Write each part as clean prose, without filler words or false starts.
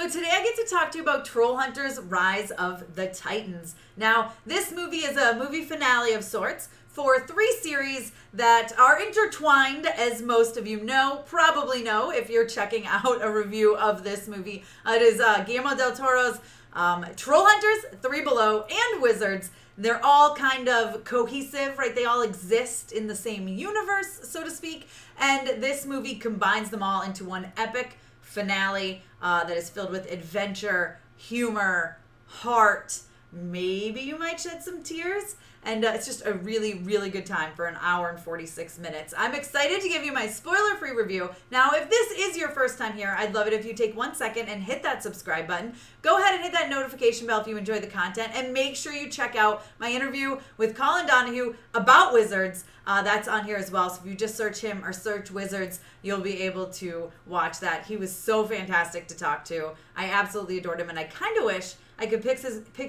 So today I get to talk to you about Trollhunters Rise of the Titans. Now, this movie is a movie finale of sorts for 3 series that are intertwined, as most of you probably know if you're checking out a review of this movie. It is Guillermo del Toro's Trollhunters, 3 Below, and Wizards. They're all kind of cohesive, right? They all exist in the same universe, so to speak. And this movie combines them all into one epic finale that is filled with adventure, humor, heart. Maybe you might shed some tears. And it's just a really, really good time for an hour and 46 minutes. I'm excited to give you my spoiler-free review. Now, if this is your first time here, I'd love it if you take 1 second and hit that subscribe button. Go ahead and hit that notification bell if you enjoy the content. And make sure you check out my interview with Colin Donahue about Wizards. That's on here as well. So if you just search him or search Wizards, you'll be able to watch that. He was so fantastic to talk to. I absolutely adored him. And I kind of wish I could pick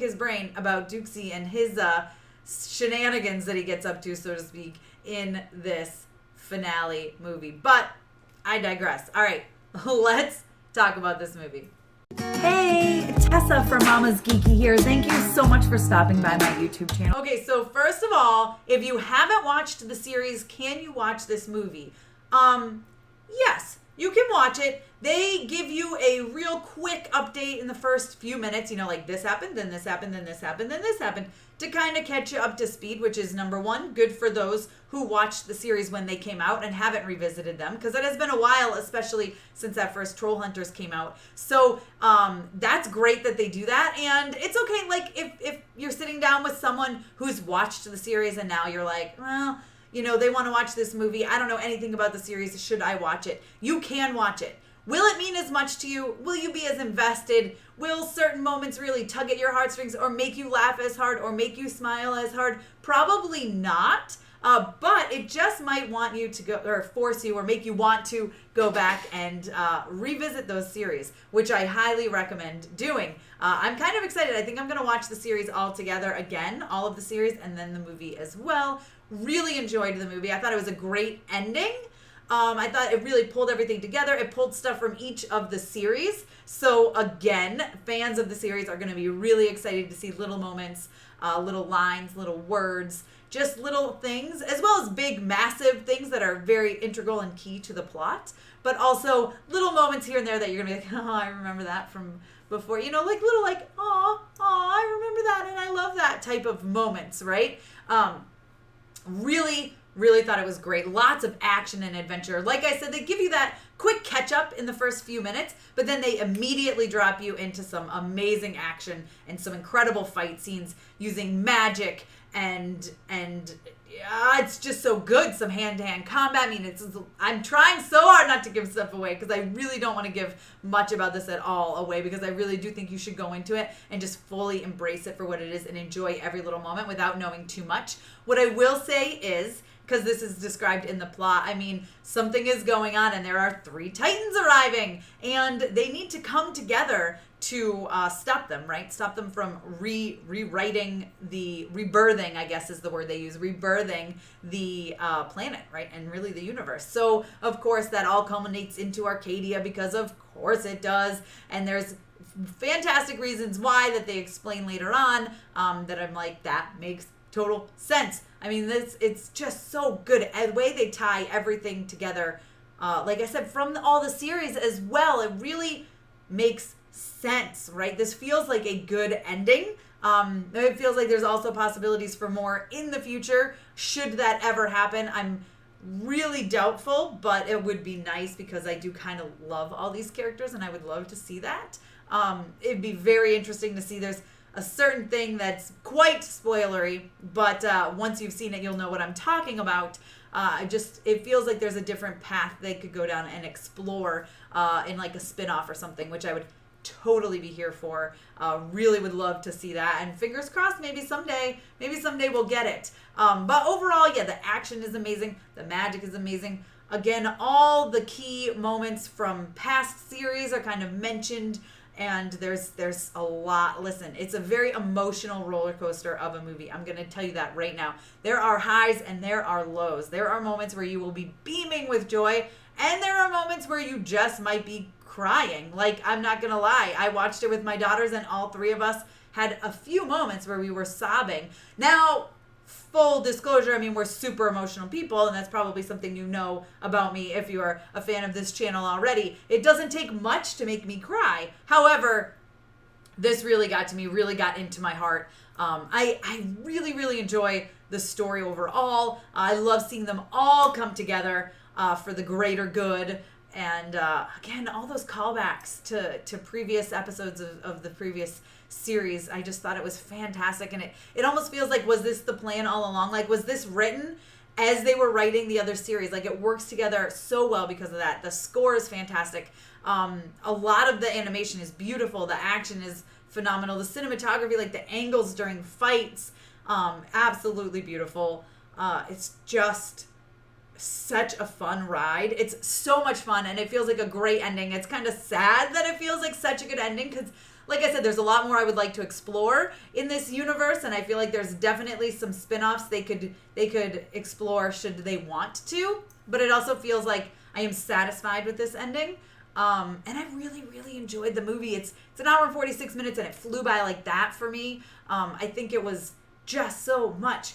his brain about Dukesy and his shenanigans that he gets up to, so to speak, in this finale movie. But I digress. All right, let's talk about this movie. Hey, Tessa from MamasGeeky here. Thank you so much for stopping by my YouTube channel. Okay, so first of all, if you haven't watched the series, can you watch this movie? Yes, you can watch it. They give you a real quick update in the first few minutes, like this happened, then this happened, then this happened, then this happened, to kind of catch you up to speed, which is number one, good for those who watched the series when they came out and haven't revisited them, because it has been a while, especially since that first Trollhunters came out. So that's great that they do that, and it's okay, like, if you're sitting down with someone who's watched the series and now you're like, well, they want to watch this movie, I don't know anything about the series, should I watch it? You can watch it. Will it mean as much to you? Will you be as invested? Will certain moments really tug at your heartstrings or make you laugh as hard or make you smile as hard? Probably not. But it just might want you to go, or force you, or make you want to go back and revisit those series, which I highly recommend doing. I'm kind of excited. I think I'm going to watch the series all together again, all of the series, and then the movie as well. Really enjoyed the movie. I thought it was a great ending. I thought it really pulled everything together. It pulled stuff from each of the series. So again, fans of the series are going to be really excited to see little moments, little lines, little words, just little things, as well as big, massive things that are very integral and key to the plot, but also little moments here and there that you're going to be like, oh, I remember that from before, like little oh, I remember that and I love that type of moments, right? Really thought it was great. Lots of action and adventure. Like I said, they give you that quick catch up in the first few minutes, but then they immediately drop you into some amazing action and some incredible fight scenes using magic and it's just so good. Some hand-to-hand combat. I mean, I'm trying so hard not to give stuff away because I really don't want to give much about this at all away, because I really do think you should go into it and just fully embrace it for what it is and enjoy every little moment without knowing too much. What I will say is, because this is described in the plot, I mean, something is going on and there are 3 Titans arriving and they need to come together to stop them, right? Stop them from rebirthing, I guess is the word they use, rebirthing the planet, right? And really the universe. So, of course, that all culminates into Arcadia, because of course it does. And there's fantastic reasons why that they explain later on that I'm like, that makes total sense. I mean, it's just so good. And the way they tie everything together, like I said, from all the series as well, it really makes sense, right? This feels like a good ending. It feels like there's also possibilities for more in the future, should that ever happen. I'm really doubtful, but it would be nice because I do kind of love all these characters and I would love to see that. It'd be very interesting to see. There's a certain thing that's quite spoilery, but once you've seen it, you'll know what I'm talking about. It feels like there's a different path they could go down and explore in like a spin-off or something, which I would totally be here for. Really would love to see that, and fingers crossed, maybe someday we'll get it. But overall, yeah, the action is amazing. The magic is amazing. Again, all the key moments from past series are kind of mentioned. And there's a lot. Listen, it's a very emotional roller coaster of a movie. I'm going to tell you that right now. There are highs and there are lows. There are moments where you will be beaming with joy, and there are moments where you just might be crying. Like, I'm not gonna lie, I watched it with my daughters and all three of us had a few moments where we were sobbing. Now, full disclosure, I mean, we're super emotional people, and that's probably something you know about me if you're a fan of this channel already. It doesn't take much to make me cry. However, this really got to me, really got into my heart. I really, really enjoy the story overall. I love seeing them all come together for the greater good. And again, all those callbacks to previous episodes of the previous series, I just thought it was fantastic. And it almost feels like, was this the plan all along? Like, was this written as they were writing the other series? Like, it works together so well because of that. The score is fantastic. A lot of the animation is beautiful. The action is phenomenal. The cinematography, like the angles during fights, absolutely beautiful. It's just such a fun ride. It's so much fun, and it feels like a great ending. It's kind of sad that it feels like such a good ending because, like I said, there's a lot more I would like to explore in this universe, and I feel like there's definitely some spin-offs they could explore should they want to. But it also feels like I am satisfied with this ending. And I really, really enjoyed the movie. It's an hour and 46 minutes, and it flew by like that for me. I think it was just so much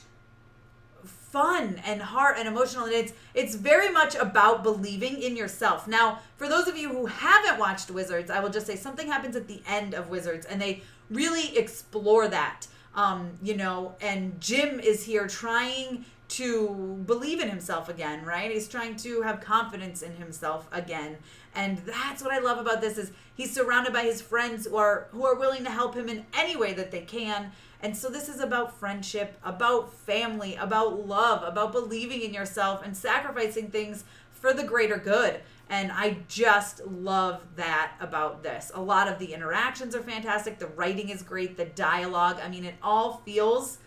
fun and heart and emotional, and it's very much about believing in yourself. Now, for those of you who haven't watched Wizards, I will just say something happens at the end of Wizards, and they really explore that. And Jim is here trying to believe in himself again, right? He's trying to have confidence in himself again. And that's what I love about this, is he's surrounded by his friends who are willing to help him in any way that they can. And so this is about friendship, about family, about love, about believing in yourself and sacrificing things for the greater good. And I just love that about this. A lot of the interactions are fantastic. The writing is great. The dialogue, I mean, it all feels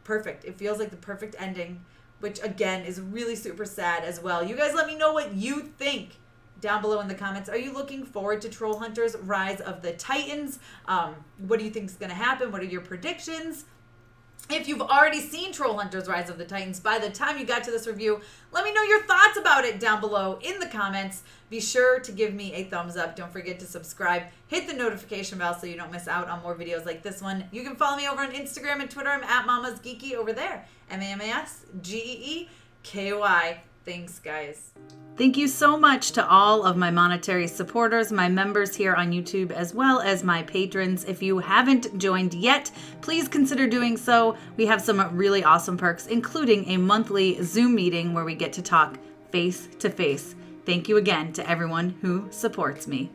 perfect. It feels like the perfect ending, which again is really super sad as well. You guys let me know what you think down below in the comments. Are you looking forward to Trollhunters Rise of the Titans? What do you think is going to happen? What are your predictions? If you've already seen Trollhunters Rise of the Titans by the time you got to this review, let me know your thoughts about it down below in the comments. Be sure to give me a thumbs up. Don't forget to subscribe. Hit the notification bell so you don't miss out on more videos like this one. You can follow me over on Instagram and Twitter. I'm at MamasGeeky over there. MamasGeeky. Thanks, guys. Thank you so much to all of my monetary supporters, my members here on YouTube, as well as my patrons. If you haven't joined yet, please consider doing so. We have some really awesome perks, including a monthly Zoom meeting where we get to talk face to face. Thank you again to everyone who supports me.